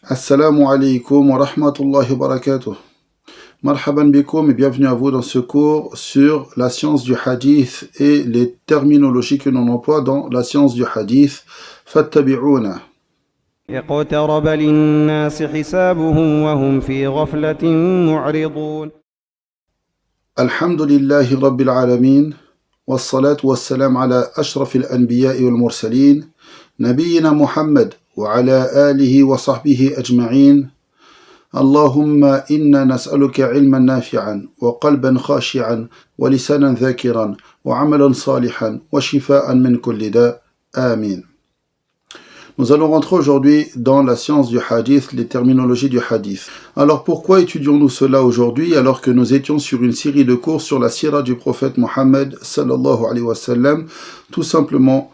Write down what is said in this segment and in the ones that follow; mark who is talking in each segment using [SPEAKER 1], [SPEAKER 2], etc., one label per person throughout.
[SPEAKER 1] Assalamu alaikum wa rahmatullahi wa barakatuh. Marhaban bikoum et bienvenue à vous dans ce cours sur la science du hadith et les terminologies que l'on emploie dans la science du hadith. Fattabi'una.
[SPEAKER 2] اقترب للناس حسابهم وهم في غفلة معرضون.
[SPEAKER 1] Alhamdulillahi rabbil alamin. Wassalatu wassalam ala ashrafil anbiya'i wal mursalin. Nabiyyina Muhammad wa ala alihi wa sahbihi ajma'in. اللهم إنا نسألك علما نافعا وقلبا خاشعا ولسانا ذاكرا وعملا صالحا وشفاء من كل داء آمين. Nous allons rentrer aujourd'hui dans la science du hadith, les terminologies du hadith. Alors pourquoi étudions-nous cela aujourd'hui alors que nous étions sur une série de cours sur la sira du prophète Mohammed sallallahu alayhi wa sallam? Tout simplement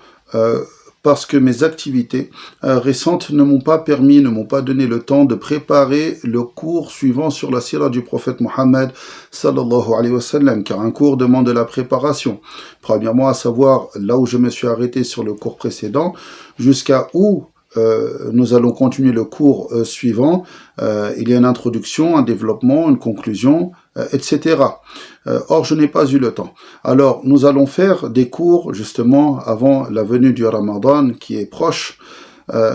[SPEAKER 1] parce que mes activités récentes ne m'ont pas permis, ne m'ont pas donné le temps de préparer le cours suivant sur la sira du prophète Mohammed sallallahu alayhi wa sallam, car un cours demande de la préparation. Premièrement, à savoir là où je me suis arrêté sur le cours précédent, jusqu'à où nous allons continuer le cours suivant. Il y a une introduction, un développement, une conclusion, etc. Or, je n'ai pas eu le temps. Alors, nous allons faire des cours, justement, avant la venue du Ramadan, qui est proche.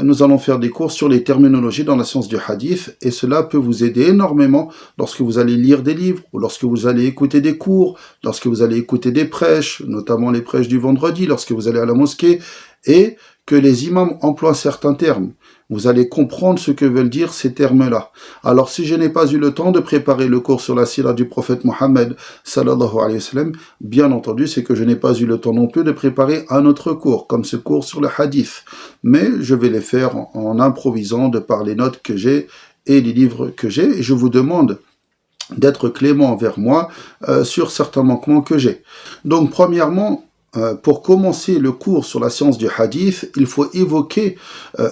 [SPEAKER 1] Nous allons faire des cours sur les terminologies dans la science du hadith, et cela peut vous aider énormément lorsque vous allez lire des livres, ou lorsque vous allez écouter des cours, lorsque vous allez écouter des prêches, notamment les prêches du vendredi, lorsque vous allez à la mosquée, et que les imams emploient certains termes. Vous allez comprendre ce que veulent dire ces termes-là. Alors, si je n'ai pas eu le temps de préparer le cours sur la sira du prophète Mohammed sallallahu alayhi wa sallam, bien entendu, c'est que je n'ai pas eu le temps non plus de préparer un autre cours, comme ce cours sur le hadith. Mais je vais les faire en improvisant de par les notes que j'ai et les livres que j'ai. Et je vous demande d'être clément envers moi sur certains manquements que j'ai. Donc, premièrement, pour commencer le cours sur la science du hadith, il faut évoquer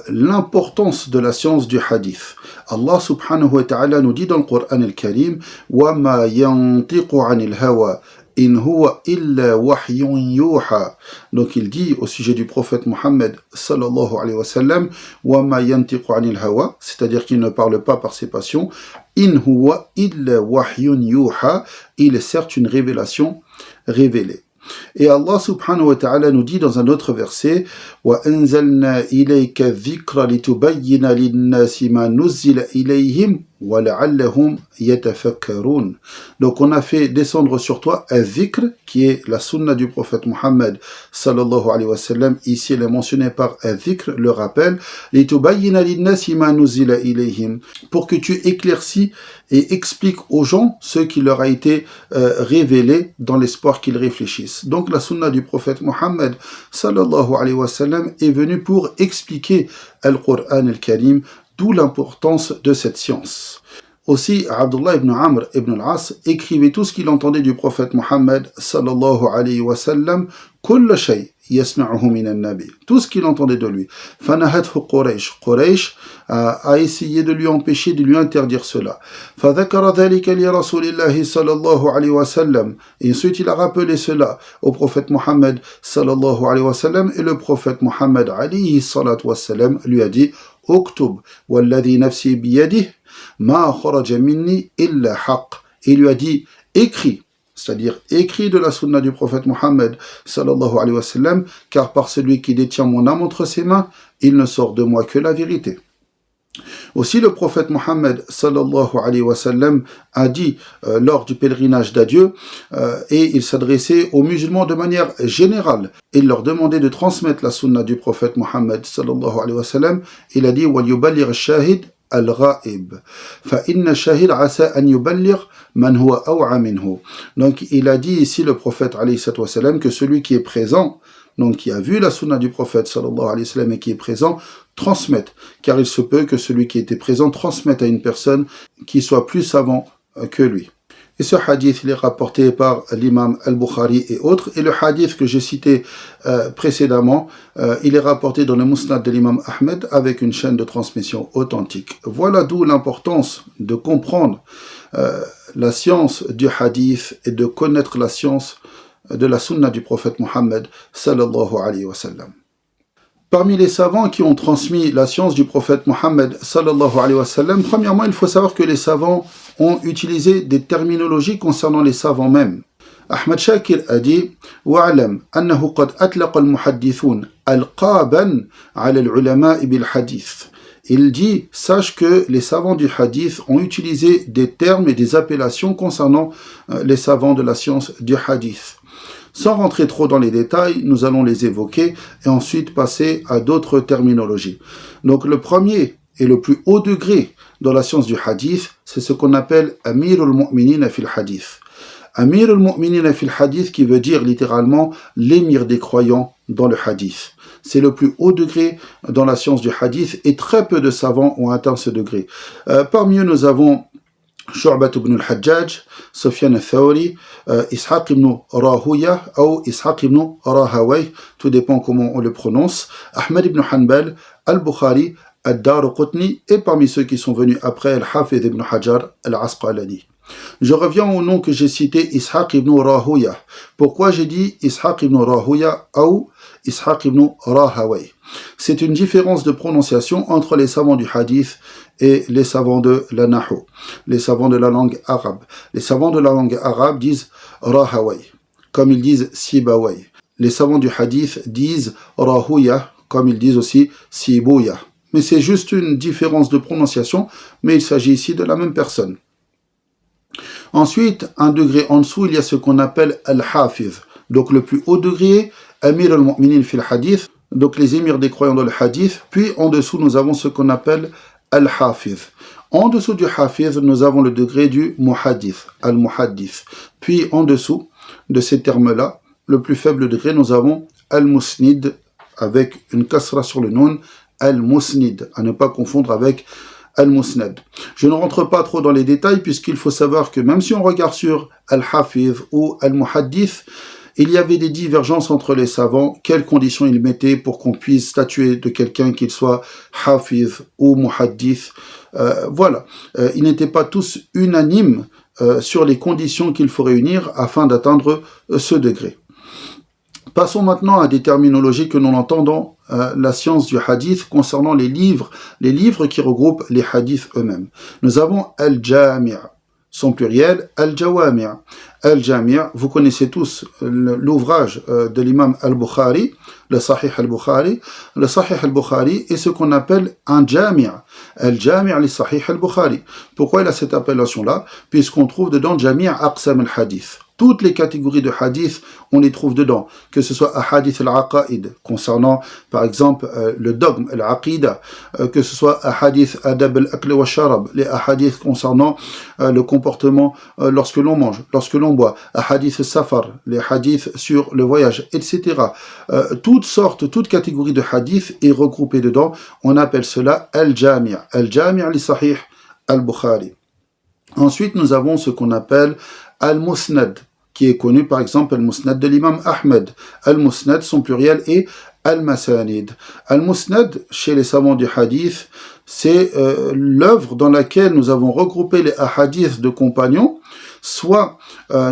[SPEAKER 1] l'importance de la science du hadith. Allah subhanahu wa ta'ala nous dit dans le Coran al-Karim وَمَا يَنْطِقُ عَنِ الْهَوَى إِنْ هُوَ إِلَّا وَحْيٌ يُوحَى. Donc il dit au sujet du prophète Mohammed sallallahu alayhi wa sallam وَمَا يَنْطِقُ عَنِ الْهَوَى, c'est-à-dire qu'il ne parle pas par ses passions. إِنْ هُوَ إِلَّا وَحْيٌ يُوحَى, il est certes une révélation révélée. Et Allah subhanahu wa ta'ala nous dit dans un autre verset وَأَنزَلْنَا إِلَيْكَ الذِّكْرَ لِتُبَيِّنَ لِلنَّاسِ مَا نُزِّلَ إِلَيْهِمْ وَلَعَلَّهُمْ يَتَفَكَّرُونَ. Donc on a fait descendre sur toi un dhikr qui est la sunna du prophète Mohammed sallallahu alayhi wa sallam. Ici elle est mentionnée par un dhikr, le rappel لِتُبَيِّنَ لِلنَّاسِ مَا نُزِّلَ إِلَيْهِمْ, pour que tu éclaircis et expliques aux gens ce qui leur a été révélé dans l'espoir qu'ils réfléchissent. Donc la sunna du prophète Mohammed sallallahu alayhi wa sallam est venue pour expliquer Al-Qur'an al-Karim, d'où l'importance de cette science. Aussi, Abdullah ibn Amr ibn al-As écrivait tout ce qu'il entendait du prophète Mohammed sallallahu alayhi wa sallam, kull shay yasma'uhu min al-nabi, tout ce qu'il entendait de lui. Fanahathu Quraysh, Quraysh a essayé de lui empêcher, de lui interdire cela. Fadhakara dhalika li rasulillahi sallallahu alayhi wa sallam, et ensuite il a rappelé cela au prophète Mohammed sallallahu alayhi wa sallam, et le prophète Mohammed alayhi salatu wa sallam lui a dit Uktub walladhi nafsi biyadih ma kharaja minni illa haqq. Il lui a dit écris, c'est-à-dire écris de la sunna du prophète Mohammed sallallahu alayhi wa sallam, car par celui qui détient mon âme entre ses mains, il ne sort de moi que la vérité. Aussi le prophète Mohammed sallallahu alayhi wa sallam a dit lors du pèlerinage d'adieu, et il s'adressait aux musulmans de manière générale, il leur demandait de transmettre la sunna du prophète Mohammed sallallahu alayhi wa sallam. Il a dit وَلْيُبَلِّغْ الشَّاهِدْ الغائب فإن الشاهد عسى أن يبلغ من هو أوعى منه. Donc il a dit ici le prophète alayhi wa sallam que celui qui est présent, donc qui a vu la sunna du prophète sallallahu alayhi wa sallam et qui est présent, transmette, car il se peut que celui qui était présent transmette à une personne qui soit plus savant que lui. Et ce hadith, il est rapporté par l'imam al-Bukhari et autres. Et le hadith que j'ai cité précédemment, il est rapporté dans le Musnad de l'imam Ahmed avec une chaîne de transmission authentique. Voilà d'où l'importance de comprendre la science du hadith et de connaître la science de la sunna du prophète Mohammed sallallahu alayhi wa sallam. Parmi les savants qui ont transmis la science du prophète Mohammed sallallahu alayhi wa sallam, premièrement, il faut savoir que les savants ont utilisé des terminologies concernant les savants même. Ahmad Shakir a dit وَاعْلَمْ أَنَّهُ قَدْ أَطْلَقَ الْمُحَدِّثُونَ أَلْقَابًا عَلَى الْعُلَمَاءِ بِالْحَدِيثِ. Il dit, sache que les savants du hadith ont utilisé des termes et des appellations concernant les savants de la science du hadith. Sans rentrer trop dans les détails, nous allons les évoquer et ensuite passer à d'autres terminologies. Donc le premier et le plus haut degré dans la science du hadith, c'est ce qu'on appelle Amir al-Mu'minin fil hadith. Amir al-Mu'minin fil hadith qui veut dire littéralement l'émir des croyants dans le hadith. C'est le plus haut degré dans la science du hadith et très peu de savants ont atteint ce degré. Parmi eux, nous avons Shu'bat ibn al-Hajjaj, Sufyan al-Thawri, Ishaq ibn Rahuya ou Ishaq ibn Rahaway, tout dépend comment on le prononce, Ahmad ibn Hanbal, Al-Bukhari, Ad-Darqutni et parmi ceux qui sont venus après, Al-Hafidh ibn Hajar al-Asqalani. Je reviens au nom que j'ai cité, Ishaq ibn Rahuya. Pourquoi j'ai dit Ishaq ibn Rahuya ou Ishaq ibn Rahaway? C'est une différence de prononciation entre les savants du hadith et les savants de la Nahu, les savants de la langue arabe. Les savants de la langue arabe disent Rahaway, comme ils disent Sibaway. Les savants du hadith disent Rahuya, comme ils disent aussi Sibouya. Mais c'est juste une différence de prononciation, mais il s'agit ici de la même personne. Ensuite, un degré en dessous, il y a ce qu'on appelle Al-Hafiz. Donc le plus haut degré, Amir al-Mu'minin fil hadith, donc les émirs des croyants dans le hadith. Puis en dessous, nous avons ce qu'on appelle Al-Hafiz. En dessous du Hafiz, nous avons le degré du Muhaddith, Al-Muhaddith. Puis en dessous de ces termes-là, le plus faible degré, nous avons Al-Musnid, avec une kasra sur le nun, Al-Musnid, à ne pas confondre avec Al-Musnad. Je ne rentre pas trop dans les détails puisqu'il faut savoir que même si on regarde sur Al-Hafiz ou Al-Muhaddith, il y avait des divergences entre les savants, quelles conditions ils mettaient pour qu'on puisse statuer de quelqu'un qu'il soit Hafiz ou Muhaddith. Ils n'étaient pas tous unanimes sur les conditions qu'il faut réunir afin d'atteindre ce degré. Passons maintenant à des terminologies que l'on entend dans la science du hadith concernant les livres qui regroupent les hadiths eux-mêmes. Nous avons Al-Jami', son pluriel, Al-Jawami'. Al-Jami', vous connaissez tous l'ouvrage de l'imam Al-Bukhari, le Sahih Al-Bukhari. Le Sahih Al-Bukhari est ce qu'on appelle un Jami'. Al-Jami' li Sahih Al-Bukhari. Pourquoi il a cette appellation-là? Puisqu'on trouve dedans Jami' Aqsam al-Hadith. Toutes les catégories de hadith, on les trouve dedans, que ce soit ahadith al-aqaid, concernant par exemple le dogme, al-aqida, que ce soit ahadith adab al-akl wa sharab, les ahadith concernant le comportement lorsque l'on mange, lorsque l'on boit, ahadith al-safar, les hadiths sur le voyage, etc. Toute catégorie de hadith est regroupée dedans, on appelle cela al-jami', al-jami' li sahih al-Bukhari. Ensuite, nous avons ce qu'on appelle al-musnad, qui est connu par exemple al-musnad de l'imam Ahmed. Al-musnad, son pluriel est al-masanid. Al-musnad, chez les savants du hadith, c'est l'œuvre dans laquelle nous avons regroupé les ahadiths de compagnons, soit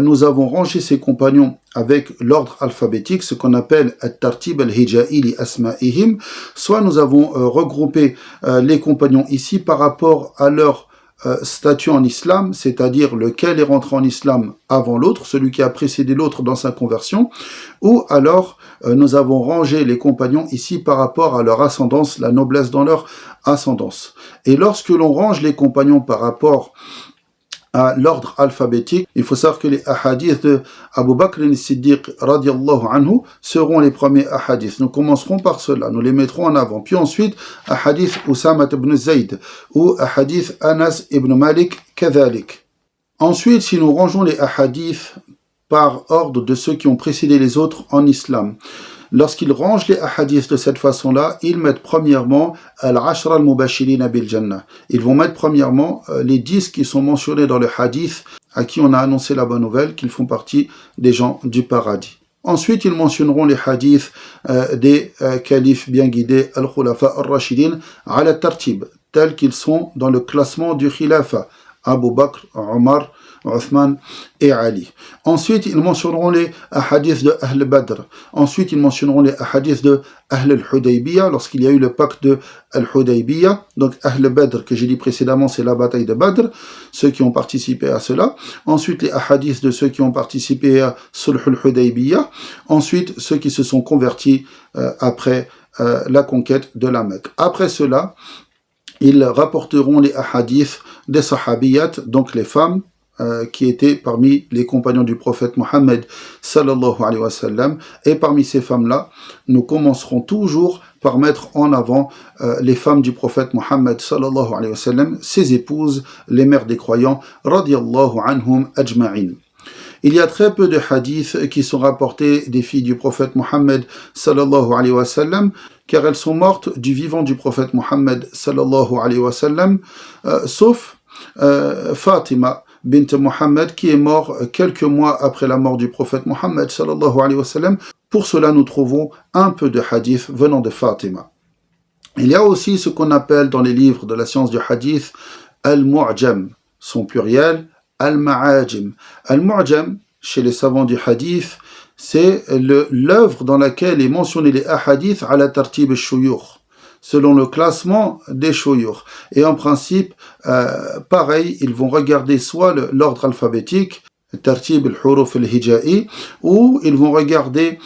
[SPEAKER 1] nous avons rangé ces compagnons avec l'ordre alphabétique, ce qu'on appelle at-tartib al-hija'i li asma'ihim, soit nous avons regroupé les compagnons ici par rapport à leur statut en islam, c'est-à-dire lequel est rentré en islam avant l'autre, celui qui a précédé l'autre dans sa conversion, ou alors nous avons rangé les compagnons ici par rapport à leur ascendance, la noblesse dans leur ascendance. Et lorsque l'on range les compagnons par rapport à l'ordre alphabétique, il faut savoir que les ahadiths de Abu Bakr al-Siddiq radiallahu anhu seront les premiers ahadiths. Nous commencerons par cela, nous les mettrons en avant. Puis ensuite, ahadith Usama ibn Zayd ou ahadith Anas ibn Malik kadhalik. Ensuite, si nous rangeons les ahadiths par ordre de ceux qui ont précédé les autres en islam, lorsqu'ils rangent les ahadiths de cette façon-là, ils mettent premièrement al-ashra al-mubashirina bil-jannah. Ils vont mettre premièrement les 10 qui sont mentionnés dans le hadith, à qui on a annoncé la bonne nouvelle, qu'ils font partie des gens du paradis. Ensuite, ils mentionneront les hadiths des califes bien guidés, al-khulafa al-rashidin, ala tartib, tels qu'ils sont dans le classement du khilafa. Abu Bakr, Omar, Uthman et Ali. Ensuite, ils mentionneront les ahadiths de Ahl Badr. Ensuite, ils mentionneront les ahadiths de Ahl al-Hudaybiyah, lorsqu'il y a eu le pacte de al-Hudaybiyah. Donc, Ahl Badr, que j'ai dit précédemment, c'est la bataille de Badr, ceux qui ont participé à cela. Ensuite, les ahadiths de ceux qui ont participé à Sulh al-Hudaybiyah. Ensuite, ceux qui se sont convertis après la conquête de la Mecque. Après cela, ils rapporteront les ahadiths des sahabiyat, donc les femmes qui étaient parmi les compagnons du prophète Mohammed sallallahu alayhi wa sallam. Et parmi ces femmes-là, nous commencerons toujours par mettre en avant les femmes du prophète Mohammed sallallahu alayhi wa sallam, ses épouses, les mères des croyants, radiyallahu anhum ajma'in. Il y a très peu de hadiths qui sont rapportés des filles du prophète Mohammed sallallahu alayhi wa sallam, car elles sont mortes du vivant du prophète Mohammed sallallahu alayhi wa sallam, sauf Fatima bint Mohammed, qui est mort quelques mois après la mort du prophète Mohammed sallallahu alayhi wa sallam. Pour cela, nous trouvons un peu de hadith venant de Fatima. Il y a aussi ce qu'on appelle dans les livres de la science du hadith al-mu'jam, son pluriel al-ma'ajim. Al-mu'jam, chez les savants du hadith, c'est l'œuvre dans laquelle est mentionné les ahadith à la tartib al-shuyukh, selon le classement des shuyukh. Et en principe, pareil, ils vont regarder soit l'ordre alphabétique, tartib al-huruf al-hija'i, ou ils vont regarder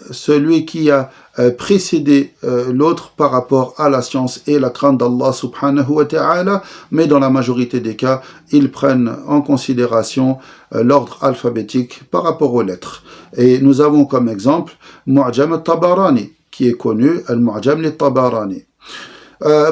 [SPEAKER 1] celui qui a précédé l'autre par rapport à la science et la crainte d'Allah subhanahu wa ta'ala, mais dans la majorité des cas, ils prennent en considération l'ordre alphabétique par rapport aux lettres. Et nous avons comme exemple Mu'jam al-Tabarani, qui est connu, al-Mu'jam al-Tabarani.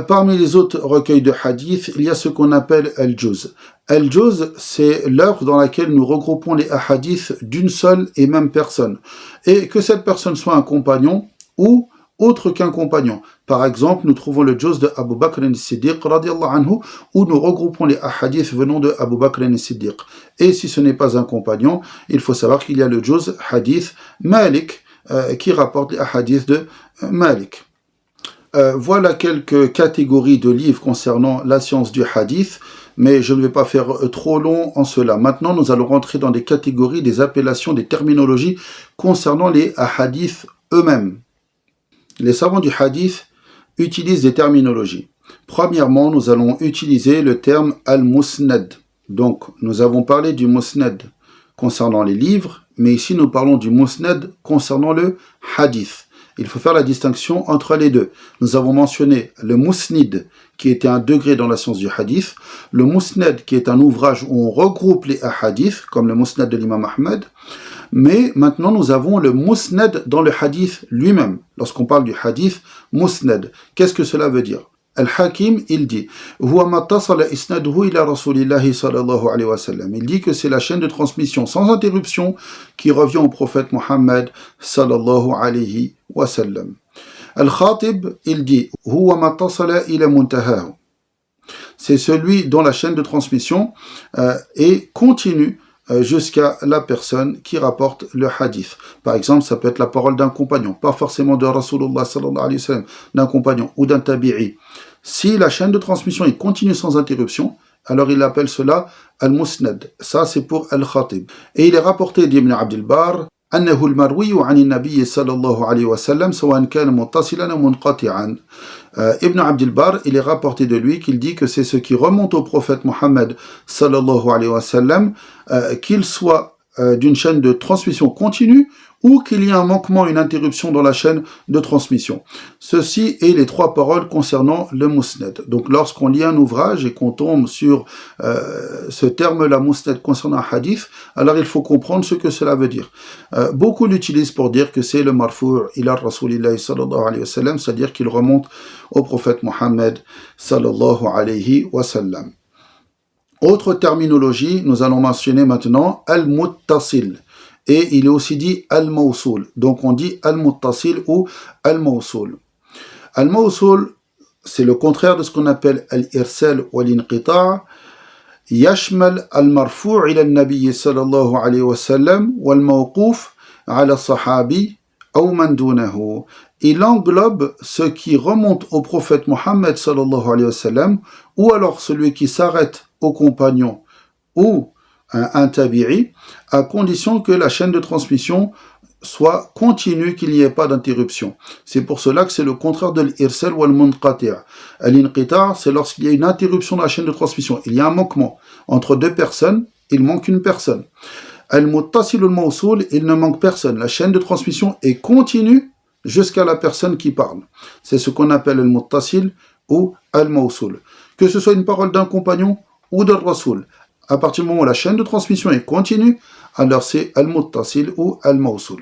[SPEAKER 1] Parmi les autres recueils de hadith, il y a ce qu'on appelle al-Juz. Al-Juz, c'est l'œuvre dans laquelle nous regroupons les hadiths d'une seule et même personne. Et que cette personne soit un compagnon ou autre qu'un compagnon. Par exemple, nous trouvons le Juz de Abu Bakr al-Siddiq, radiallahu anhu, où nous regroupons les hadiths venant de Abu Bakr al-Siddiq. Et si ce n'est pas un compagnon, il faut savoir qu'il y a le Juz hadith Malik, qui rapporte les hadiths de Malik. Voilà quelques catégories de livres concernant la science du hadith, mais je ne vais pas faire trop long en cela. Maintenant, nous allons rentrer dans des catégories, des appellations, des terminologies concernant les hadiths eux-mêmes. Les savants du hadith utilisent des terminologies. Premièrement, nous allons utiliser le terme al-musnad. Donc, nous avons parlé du musnad concernant les livres, mais ici nous parlons du musnad concernant le hadith. Il faut faire la distinction entre les deux. Nous avons mentionné le musnid, qui était un degré dans la science du hadith, le musnad, qui est un ouvrage où on regroupe les hadiths, comme le musnad de l'imam Ahmed, mais maintenant nous avons le musnad dans le hadith lui-même. Lorsqu'on parle du hadith, musnad, qu'est-ce que cela veut dire? Al-Hakim, il dit Huwa ma tasala isnaduhu ila rasulillahi sallallahu alayhi wa sallam. Il dit que c'est la chaîne de transmission sans interruption qui revient au prophète Mohammed sallallahu alayhi wa sallam. Al-Khatib, il dit Huwa ma tasala ila muntahahu. C'est celui dont la chaîne de transmission est continue jusqu'à la personne qui rapporte le hadith. Par exemple, ça peut être la parole d'un compagnon, pas forcément de Rasulullah sallallahu alayhi wa sallam, d'un compagnon ou d'un tabi'i. Si la chaîne de transmission est continue sans interruption, alors il appelle cela al-musnad. Ça, c'est pour al-Khatib. Et il est rapporté d'Ibn Abdil Barr أنه المروي عن النبي صلى الله عليه وسلم سواء كان متصلا أو منقطعا. Ibn Abdil Barr, il est rapporté de lui qu'il dit que c'est ce qui remonte au prophète Mohammed sallallahu alayhi wa sallam, qu'il soit d'une chaîne de transmission continue ou qu'il y ait un manquement, une interruption dans la chaîne de transmission. Ceci est les trois paroles concernant le musnad. Donc lorsqu'on lit un ouvrage et qu'on tombe sur ce terme-là, musnad, concernant un hadith, alors il faut comprendre ce que cela veut dire. Beaucoup l'utilisent pour dire que c'est le marfou' ila rasulillahi sallallahu alayhi wa sallam, c'est-à-dire qu'il remonte au prophète Mohammed sallallahu alayhi wa sallam. Autre terminologie, nous allons mentionner maintenant al-muttasil. Et il est aussi dit al-mawsoul. Donc on dit al-muttasil ou al-mawsoul. Al-mawsoul, c'est le contraire de ce qu'on appelle al-irsal ou al-inqita'. يشمل المرفوع إلى النبي صلى الله عليه وسلم والموقوف على الصحابي أو من دونه. Il englobe ce qui remonte au prophète Mohammed sallallahu alayhi wa sallam, ou alors celui qui s'arrête au compagnon ou un tabi'i, à condition que la chaîne de transmission soit continue, qu'il n'y ait pas d'interruption. C'est pour cela que c'est le contraire de l'irsal ou al-munqati'. Al-inqita', c'est lorsqu'il y a une interruption de la chaîne de transmission. Il y a un manquement. Entre deux personnes, il manque une personne. Al-muttasil ou al-mawsoul, il ne manque personne. La chaîne de transmission est continue jusqu'à la personne qui parle. C'est ce qu'on appelle al-muttasil ou al-mawsoul. Que ce soit une parole d'un compagnon ou d'un rasoul. À partir du moment où la chaîne de transmission est continue, alors c'est al-muttasil ou al-mawsoul.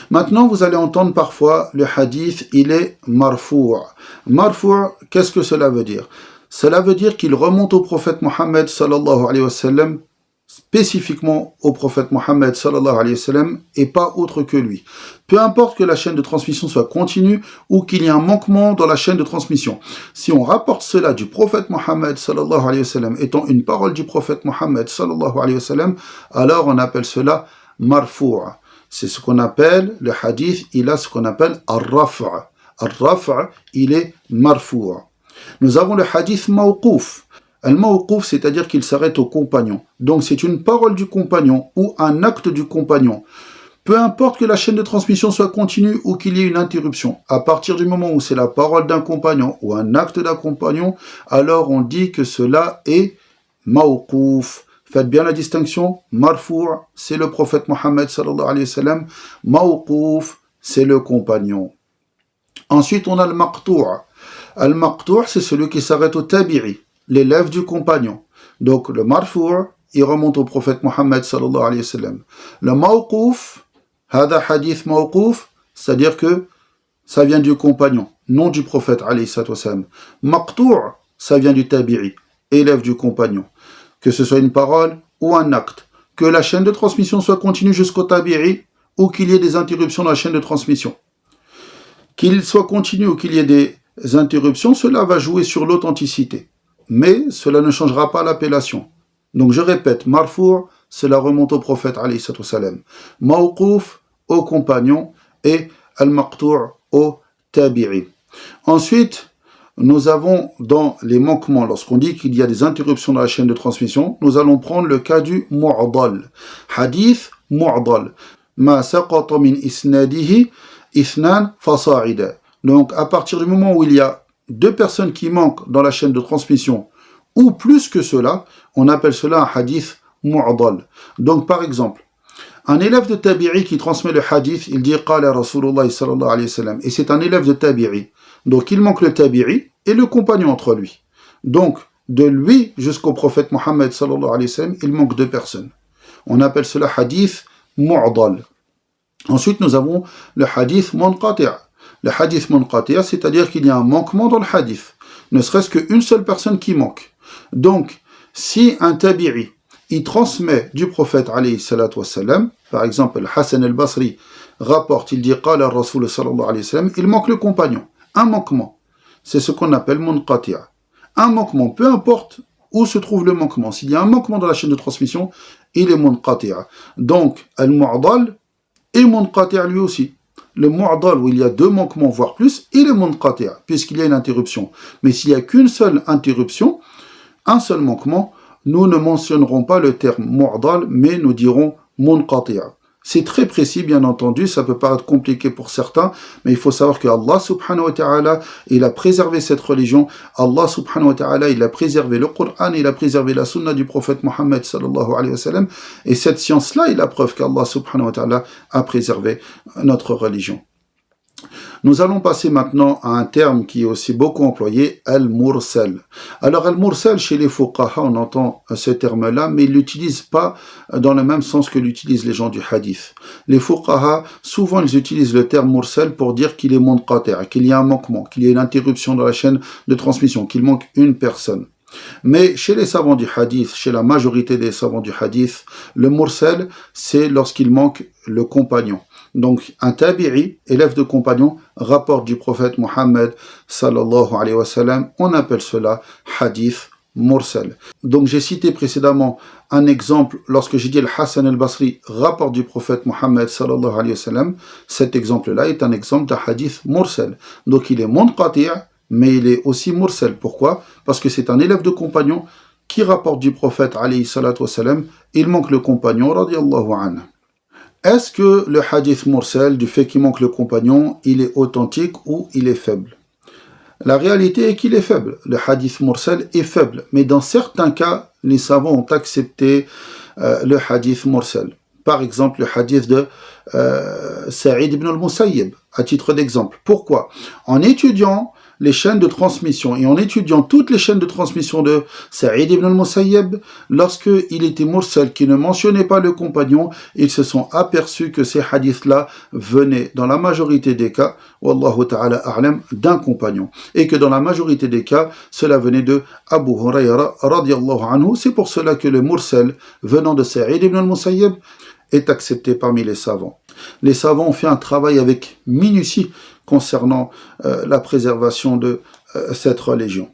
[SPEAKER 1] Maintenant, vous allez entendre parfois le hadith, il est marfou'. Marfou', qu'est-ce que cela veut dire? Cela veut dire qu'il remonte au prophète Mohammed sallallahu alayhi wa sallam, spécifiquement au prophète Mohammed sallallahu alayhi wa sallam, et pas autre que lui. Peu importe que la chaîne de transmission soit continue ou qu'il y ait un manquement dans la chaîne de transmission. Si on rapporte cela du prophète Mohammed sallallahu alayhi wa sallam étant une parole du prophète Mohammed sallallahu alayhi wa sallam, alors on appelle cela marfou'. C'est ce qu'on appelle, le hadith, il a ce qu'on appelle ar-raf'. Ar-raf', il est marfou'. Nous avons le hadith mawqouf. Al-mawqouf, c'est-à-dire qu'il s'arrête au compagnon. Donc c'est une parole du compagnon ou un acte du compagnon. Peu importe que la chaîne de transmission soit continue ou qu'il y ait une interruption, à partir du moment où c'est la parole d'un compagnon ou un acte d'un compagnon, alors on dit que cela est mawqouf. Faites bien la distinction. Marfou', c'est le prophète Mohammed sallallahu alayhi wa sallam. Mawqouf, c'est le compagnon. Ensuite, on a le maqtou'. Al-maqtou', c'est celui qui s'arrête au tabi'i, l'élève du compagnon. Donc le marfou', il remonte au prophète Mohammed sallallahu alayhi wa sallam. Le mawqouf, hada hadith mawqouf, c'est-à-dire que ça vient du compagnon, non du prophète alayhi sallam. Maqtou', ça vient du tabi'i, élève du compagnon. Que ce soit une parole ou un acte. Que la chaîne de transmission soit continue jusqu'au tabi'i ou qu'il y ait des interruptions dans la chaîne de transmission. Qu'il soit continu ou qu'il y ait des interruptions, cela va jouer sur l'authenticité. Mais cela ne changera pas l'appellation. Donc je répète, marfou', cela remonte au prophète alayhi salam. Mawqouf, au compagnon, et al-maqtou' au tabi'i. Ensuite, nous avons dans les manquements, lorsqu'on dit qu'il y a des interruptions dans la chaîne de transmission, nous allons prendre le cas du mu'dal. Hadith mu'dal. Ma saqata min isnadihi ithnan fasa'ida. Donc à partir du moment où il y a deux personnes qui manquent dans la chaîne de transmission, ou plus que cela, on appelle cela un hadith mu'dal. Donc par exemple, un élève de tabi'i qui transmet le hadith, il dit qala Rasulullah sallallahu alayhi wa sallam, et c'est un élève de tabi'i. Donc il manque le tabi'i et le compagnon entre lui. Donc de lui jusqu'au prophète Mohammed sallallahu alayhi wa sallam, il manque deux personnes. On appelle cela hadith mu'dal. Ensuite nous avons le hadith munqati'. Le hadith munqati', c'est-à-dire qu'il y a un manquement dans le hadith, ne serait-ce qu'une seule personne qui manque. Donc si un tabi'i il transmet du prophète alayhi salatu wassalam, par exemple le Hassan al-Basri rapporte, il dit qala Rasul sallallahu alayhi wa sallam, il manque le compagnon. Un manquement, c'est ce qu'on appelle munqati'. Un manquement, peu importe où se trouve le manquement. S'il y a un manquement dans la chaîne de transmission, il est munqati'. Donc, al-mu'dal est munqati' lui aussi. Le mu'dal, où il y a deux manquements, voire plus, il est munqati', puisqu'il y a une interruption. Mais s'il n'y a qu'une seule interruption, un seul manquement, nous ne mentionnerons pas le terme mu'dal, mais nous dirons munqati'. C'est très précis, bien entendu, ça peut paraître compliqué pour certains, mais il faut savoir que Allah subhanahu wa ta'ala, il a préservé cette religion, Allah subhanahu wa ta'ala, il a préservé le Coran, il a préservé la sunna du prophète Mohammed sallallahu alayhi wa sallam, et cette science-là est la preuve qu'Allah subhanahu wa ta'ala a préservé notre religion. Nous allons passer maintenant à un terme qui est aussi beaucoup employé, al-mursal. Alors al-mursal, chez les fuqaha, on entend ce terme-là, mais ils ne l'utilisent pas dans le même sens que l'utilisent les gens du hadith. Les fuqaha, souvent ils utilisent le terme mursal pour dire qu'il est munqati', qu'il y a un manquement, qu'il y a une interruption dans la chaîne de transmission, qu'il manque une personne. Mais chez les savants du hadith, chez la majorité des savants du hadith, le mursal, c'est lorsqu'il manque le compagnon. Donc, un tabi'i, élève de compagnon, rapporte du prophète Mohammed sallallahu alayhi wa sallam, on appelle cela hadith mursal. Donc, j'ai cité précédemment un exemple, lorsque j'ai dit le Hassan al-Basri rapporte du prophète Mohammed sallallahu alayhi wa sallam, cet exemple-là est un exemple d'un hadith mursal. Donc, il est munqati', mais il est aussi mursal. Pourquoi? Parce que c'est un élève de compagnon qui rapporte du prophète alayhi salatu wassalam, il manque le compagnon radiyallahu anhu. Est-ce que le hadith mursal, du fait qu'il manque le compagnon, il est authentique ou il est faible? La réalité est qu'il est faible. Le hadith mursal est faible. Mais dans certains cas, les savants ont accepté le hadith mursal. Par exemple, le hadith de Sa'id ibn al-Musayyib, à titre d'exemple. Pourquoi? En étudiant les chaînes de transmission et en étudiant toutes les chaînes de transmission de Sa'id ibn al-Musayyib, lorsqu'il était mursal, qui ne mentionnait pas le compagnon, ils se sont aperçus que ces hadiths-là venaient, dans la majorité des cas, wallahu ta'ala a'lam, d'un compagnon. Et que dans la majorité des cas, cela venait de Abu Hurayra radiyallahu anhu. C'est pour cela que le mursal venant de Sa'id ibn al-Musayyib est accepté parmi les savants. Les savants ont fait un travail avec minutie concernant la préservation de cette religion.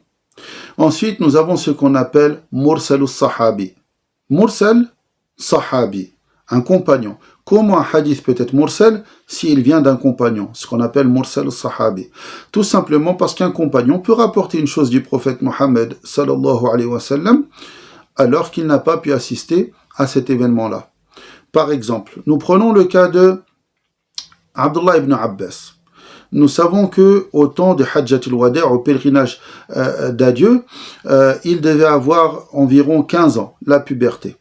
[SPEAKER 1] Ensuite, nous avons ce qu'on appelle Mursal al-Sahabi. Mursal, Sahabi, un compagnon. Comment un hadith peut être Mursal s'il vient d'un compagnon? Ce qu'on appelle Mursal al-Sahabi. Tout simplement parce qu'un compagnon peut rapporter une chose du prophète Mohammed sallallahu alayhi wa sallam alors qu'il n'a pas pu assister à cet événement-là. Par exemple, nous prenons le cas de Abdullah ibn Abbas. Nous savons que au temps de Hajjat al-Wada', au pèlerinage d'adieu, il devait avoir environ 15 ans, la puberté.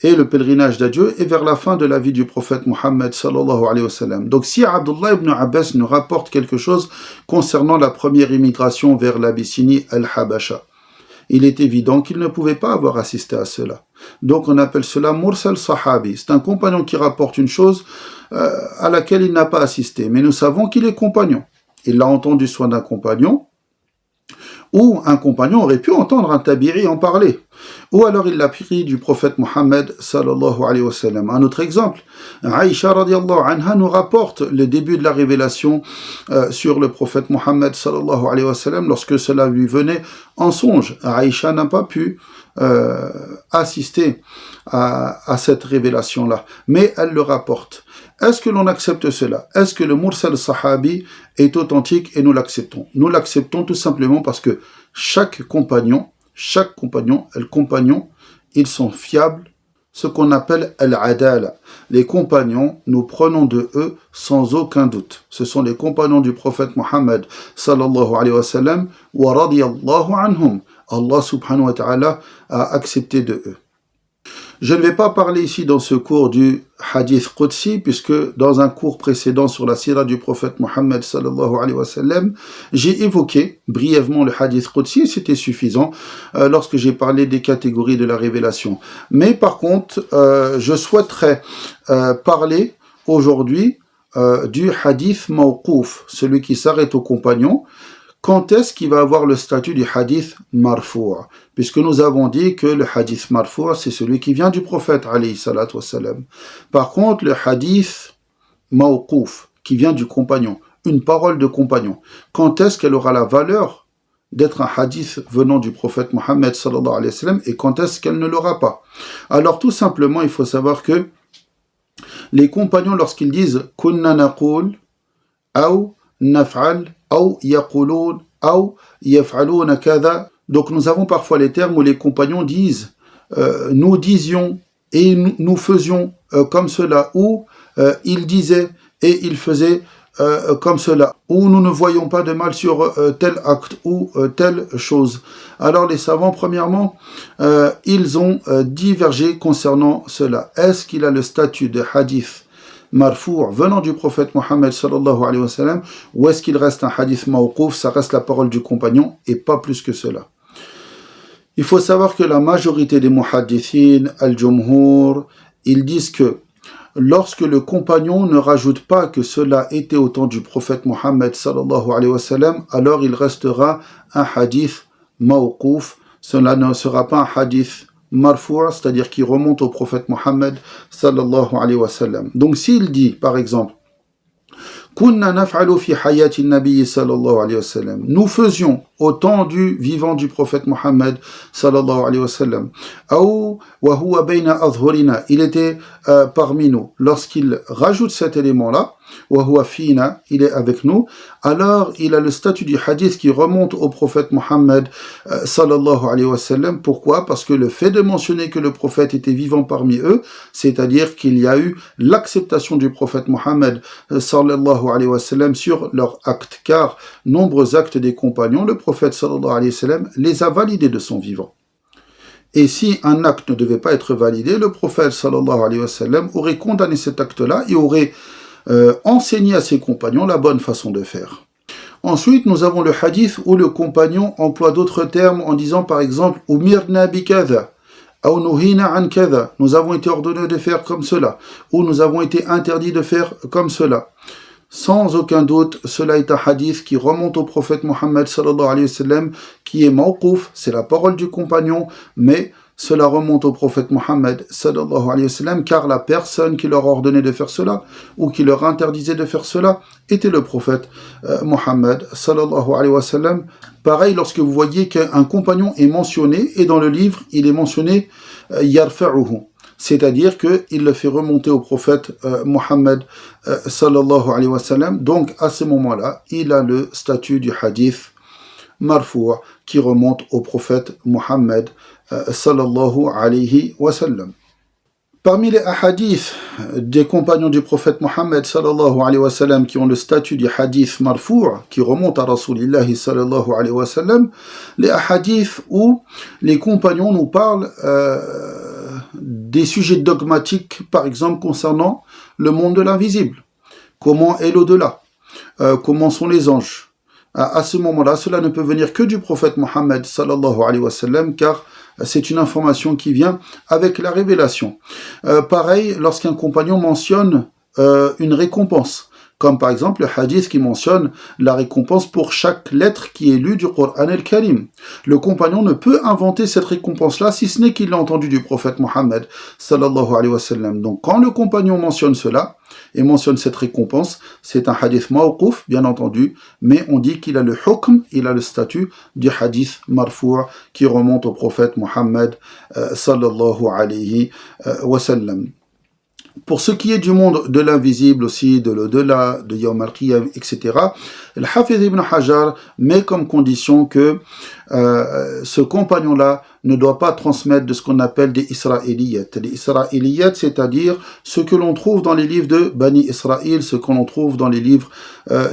[SPEAKER 1] Et le pèlerinage d'adieu est vers la fin de la vie du prophète Mohammed sallallahu alayhi wa sallam. Donc si Abdullah ibn Abbas nous rapporte quelque chose concernant la première immigration vers l'Abyssinie al-Habasha, il est évident qu'il ne pouvait pas avoir assisté à cela. Donc on appelle cela Mursal Sahabi. C'est un compagnon qui rapporte une chose à laquelle il n'a pas assisté. Mais nous savons qu'il est compagnon. Il l'a entendu soit d'un compagnon, ou un compagnon aurait pu entendre un tabi'i en parler. Ou alors il l'a pris du prophète Mohammed sallallahu alayhi wa sallam. Un autre exemple, Aïcha radiallahu anha nous rapporte le début de la révélation sur le prophète Mohammed sallallahu alayhi wa sallam lorsque cela lui venait en songe. Aïcha n'a pas pu assister à cette révélation-là, mais elle le rapporte. Est-ce que l'on accepte cela? Est-ce que le Mursal Sahabi est authentique et nous l'acceptons? Nous l'acceptons tout simplement parce que chaque compagnon, ils sont fiables, ce qu'on appelle al-adala. Les compagnons, nous prenons de eux sans aucun doute. Ce sont les compagnons du prophète Mohammed sallallahu alayhi wa sallam wa radiyallahu anhum. Allah subhanahu wa ta'ala a accepté de eux. Je ne vais pas parler ici dans ce cours du hadith Qudsi, puisque dans un cours précédent sur la sira du prophète Mohammed sallallahu alayhi wa sallam, j'ai évoqué brièvement le hadith Qudsi, et c'était suffisant lorsque j'ai parlé des catégories de la révélation. Mais par contre, je souhaiterais parler aujourd'hui du hadith mawqouf, celui qui s'arrête au compagnon. Quand est-ce qu'il va avoir le statut du hadith marfou'? Puisque nous avons dit que le hadith marfou', c'est celui qui vient du prophète, alayhi salatu wassalam. Par contre, le hadith mawqouf, qui vient du compagnon, une parole de compagnon, quand est-ce qu'elle aura la valeur d'être un hadith venant du prophète Mohammed sallallahu alayhi wa sallam, et quand est-ce qu'elle ne l'aura pas? Alors tout simplement, il faut savoir que les compagnons, lorsqu'ils disent « kunna naqul » ou « naf'al » ou yaqulun, ou yaf'aluna kada. Donc nous avons parfois les termes où les compagnons disent nous disions et nous faisions comme cela, ou ils disaient et ils faisaient comme cela, ou nous ne voyons pas de mal sur tel acte ou telle chose. Alors les savants, premièrement, ils ont divergé concernant cela. Est-ce qu'il a le statut de hadith marfou' venant du prophète Mohammed sallallahu alayhi wa sallam, ou est-ce qu'il reste un hadith mawqouf, ça reste la parole du compagnon et pas plus que cela? Il faut savoir que la majorité des muhaddithin, al-jumhur, ils disent que lorsque le compagnon ne rajoute pas que cela était au temps du prophète Mohammed sallallahu alayhi wa sallam, alors il restera un hadith mawqouf, cela ne sera pas un hadith marfou', c'est-à-dire qui remonte au prophète Mohammed sallallahu alayhi wa sallam. Donc s'il dit, par exemple, kunna naf'alu fi hayati nabi sallallahu alayhi wa sallam, nous faisions au temps du vivant du prophète Mohammed sallallahu alayhi wa sallam, ou wa huwa bayna adhhurina, il était parmi nous. Lorsqu'il rajoute cet élément-là, wa huwa fina, il est avec nous, alors il a le statut du hadith qui remonte au prophète Mohammed sallallahu alayhi wa sallam. Pourquoi? Parce que le fait de mentionner que le prophète était vivant parmi eux, c'est-à-dire qu'il y a eu l'acceptation du prophète Mohammed sallallahu alayhi wa sallam sur leurs actes, car nombreux actes des compagnons, le prophète sallallahu alayhi wa sallam les a validés de son vivant. Et si un acte ne devait pas être validé, le prophète sallallahu alayhi wa sallam aurait condamné cet acte-là et aurait enseigné à ses compagnons la bonne façon de faire. Ensuite, nous avons le hadith où le compagnon emploie d'autres termes en disant par exemple « Umirna bi kadha » ou « Nuhina an kadha » nous avons été ordonnés de faire comme cela, ou nous avons été interdits de faire comme cela. Sans aucun doute, cela est un hadith qui remonte au prophète Mohammed sallallahu alayhi wa sallam, qui est mawqouf, c'est la parole du compagnon, mais cela remonte au prophète Mohammed sallallahu alayhi wa sallam, car la personne qui leur ordonnait de faire cela, ou qui leur interdisait de faire cela, était le prophète Mohammed sallallahu alayhi wa sallam. Pareil, lorsque vous voyez qu'un compagnon est mentionné, et dans le livre, il est mentionné yarfa'uhu, c'est-à-dire qu'il le fait remonter au prophète Mohammed sallallahu alayhi wa sallam. Donc à ce moment-là, il a le statut du hadith marfou' qui remonte au prophète Mohammed sallallahu alayhi wa sallam. Parmi les hadiths des compagnons du prophète Mohammed sallallahu alayhi wa sallam qui ont le statut du hadith marfou' qui remonte à Rasulillah sallallahu alayhi wa sallam, les hadiths où les compagnons nous parlent des sujets dogmatiques, par exemple concernant le monde de l'invisible. Comment est l'au-delà? Comment sont les anges? À ce moment-là, cela ne peut venir que du prophète Mohammed sallallahu alayhi wa sallam, car c'est une information qui vient avec la révélation. Pareil, lorsqu'un compagnon mentionne une récompense, comme par exemple le hadith qui mentionne la récompense pour chaque lettre qui est lue du Coran al-Karim. Le compagnon ne peut inventer cette récompense-là si ce n'est qu'il l'a entendu du prophète Mohammed sallallahu alayhi wa sallam. Donc quand le compagnon mentionne cela et mentionne cette récompense, c'est un hadith mawqouf, bien entendu, mais on dit qu'il a le hukm, il a le statut du hadith marfou' qui remonte au prophète Mohammed sallallahu alayhi wa sallam. Pour ce qui est du monde de l'invisible aussi, de l'au-delà, de Yawm al-Qiyam, etc., le Hafiz ibn Hajar met comme condition que ce compagnon-là ne doit pas transmettre de ce qu'on appelle des Israéliyat. Les Israéliyat, c'est-à-dire ce que l'on trouve dans les livres de Bani Israël, ce que l'on trouve dans les livres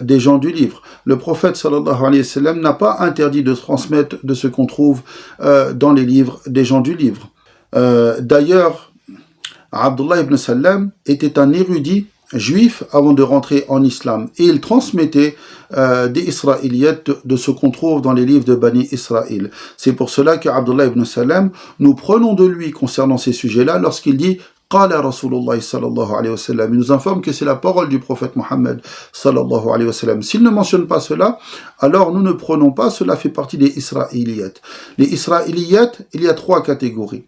[SPEAKER 1] des gens du livre. Le prophète sallallahu alayhi wa sallam n'a pas interdit de transmettre de ce qu'on trouve dans les livres des gens du livre. D'ailleurs, Abdullah ibn Salam était un érudit juif avant de rentrer en islam et il transmettait des Israélites de ce qu'on trouve dans les livres de Bani Israël. C'est pour cela qu'Abdullah ibn Salam, nous prenons de lui concernant ces sujets-là lorsqu'il dit Qala Rasulullah sallallahu alayhi wa sallam. Il nous informe que c'est la parole du prophète Mohammed sallallahu alayhi wa sallam. S'il ne mentionne pas cela, alors nous ne prenons pas, cela fait partie des Israélites. Les Israélites, il y a 3 catégories.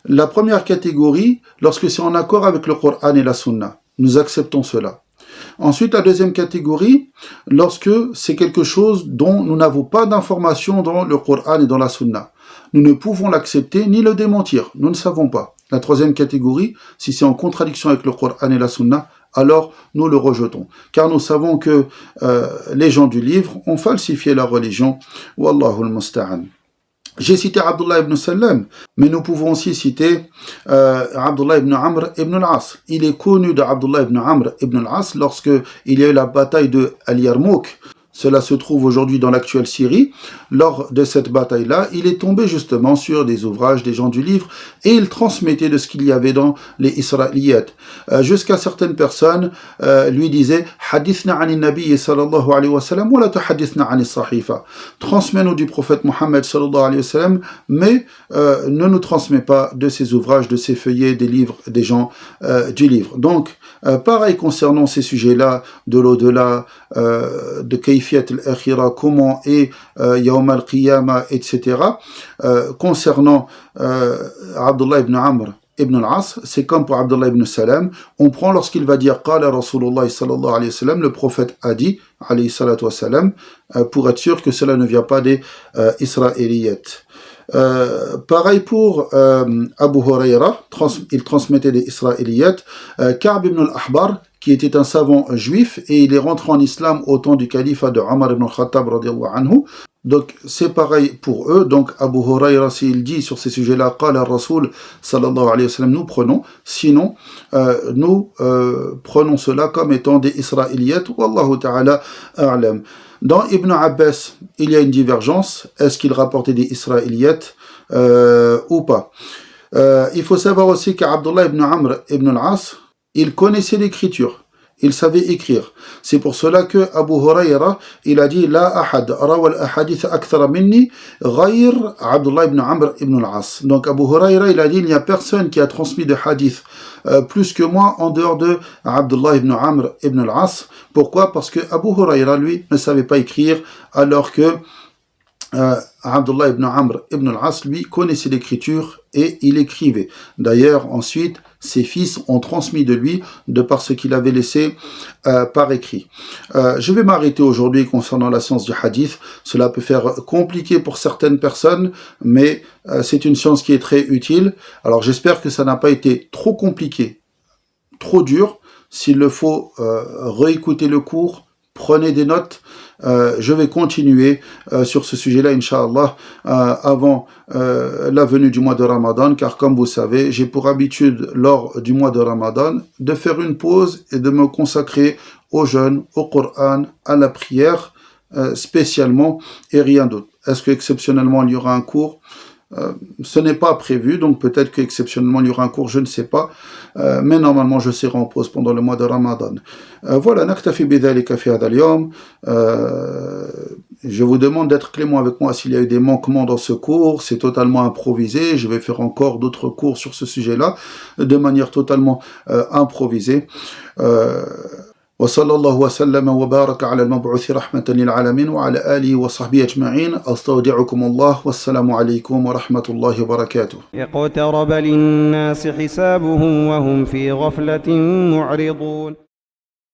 [SPEAKER 1] La première catégorie, lorsque c'est en accord avec le Coran et la Sunna, nous acceptons cela. Ensuite, la deuxième catégorie, lorsque c'est quelque chose dont nous n'avons pas d'informations dans le Coran et dans la Sunna. Nous ne pouvons l'accepter ni le démentir, nous ne savons pas. La troisième catégorie, si c'est en contradiction avec le Coran et la Sunna, alors nous le rejetons. Car nous savons que les gens du livre ont falsifié la religion. Wallahu al-musta'an. J'ai cité Abdullah ibn Salam, mais nous pouvons aussi citer Abdullah ibn Amr ibn al-As. Il est connu d'Abdullah ibn Amr ibn al-As lorsque il y a eu la bataille de Al-Yarmouk. Cela se trouve aujourd'hui dans l'actuelle Syrie. Lors de cette bataille-là, il est tombé justement sur des ouvrages des gens du livre et il transmettait de ce qu'il y avait dans les Israélites. Jusqu'à certaines personnes lui disaient « Hadithna ani nabi sallallahu alayhi wa sallam wa la tuhadithna ani sahifa » Transmets-nous du prophète Mohammed sallallahu alayhi wa sallam, mais ne nous transmets pas de ces ouvrages, de ces feuillets, des livres des gens du livre. Donc, pareil concernant ces sujets-là, de l'au-delà, de Kayfiyat al-Akhira, comment est Yawm al-Qiyamah, etc. Concernant Abdullah ibn Amr ibn al-As, c'est comme pour Abdullah ibn Salam, on prend lorsqu'il va dire Qala Rasulullah sallallahu alayhi wa sallam, le prophète a dit, alayhi salatu wa salam, pour être sûr que cela ne vient pas des Israélites. Pareil pour Abu Huraira, il transmettait des Israéliyates. Ka'b ibn al-Ahbar, qui était un savant juif, et il est rentré en islam au temps du califat de Omar ibn al-Khattab radiyallahu anhu. Donc c'est pareil pour eux. Donc Abu Huraira, s'il dit sur ces sujets-là, qala ar-Rasul sallallahu alayhi wa sallam, nous prenons. Sinon, nous prenons cela comme étant des Israéliyates. Wallahu ta'ala a'lam. Dans Ibn Abbas, il y a une divergence. Est-ce qu'il rapportait des Israéliyates ou pas? Il faut savoir aussi qu'Abdullah ibn Amr ibn al-As, il connaissait l'écriture. Il savait écrire. C'est pour cela que Abu Huraira, il a dit La ahad rawa al-ahadith akthara minni ghayr Abdullah ibn Amr ibn al-As. Donc Abu Huraira, il a dit il n'y a personne qui a transmis de hadith plus que moi en dehors de Abdullah ibn Amr ibn al-As. Pourquoi? Parce que Abu Huraira, lui, ne savait pas écrire, alors que Abdullah ibn Amr ibn al-As, lui, connaissait l'écriture et il écrivait. D'ailleurs, ensuite, ses fils ont transmis de lui de par ce qu'il avait laissé par écrit. Je vais m'arrêter aujourd'hui concernant la science du hadith. Cela peut faire compliqué pour certaines personnes, mais c'est une science qui est très utile. Alors j'espère que ça n'a pas été trop compliqué, trop dur. S'il le faut, réécouter le cours, prenez des notes. Je vais continuer sur ce sujet-là, Inch'Allah, avant la venue du mois de Ramadan, car comme vous savez, j'ai pour habitude, lors du mois de Ramadan, de faire une pause et de me consacrer au jeûne, au Coran, à la prière, spécialement, et rien d'autre. Est-ce qu'exceptionnellement il y aura un cours? Ce n'est pas prévu, donc peut-être qu'exceptionnellement il y aura un cours, je ne sais pas, mais normalement je serai en pause pendant le mois de Ramadan. Voilà, naktafi bidhalika fi hadha al-yawm. Je vous demande d'être clément avec moi s'il y a eu des manquements dans ce cours, c'est totalement improvisé, je vais faire encore d'autres cours sur ce sujet-là, de manière totalement improvisée. وصلى الله وسلم وبارك على المبعوث رحمة للعالمين وعلى آله وصحبه أجمعين. أستودعكم الله والسلام عليكم ورحمة الله وبركاته.
[SPEAKER 2] اقترب للناس حسابهم وهم في غفلة معرضون.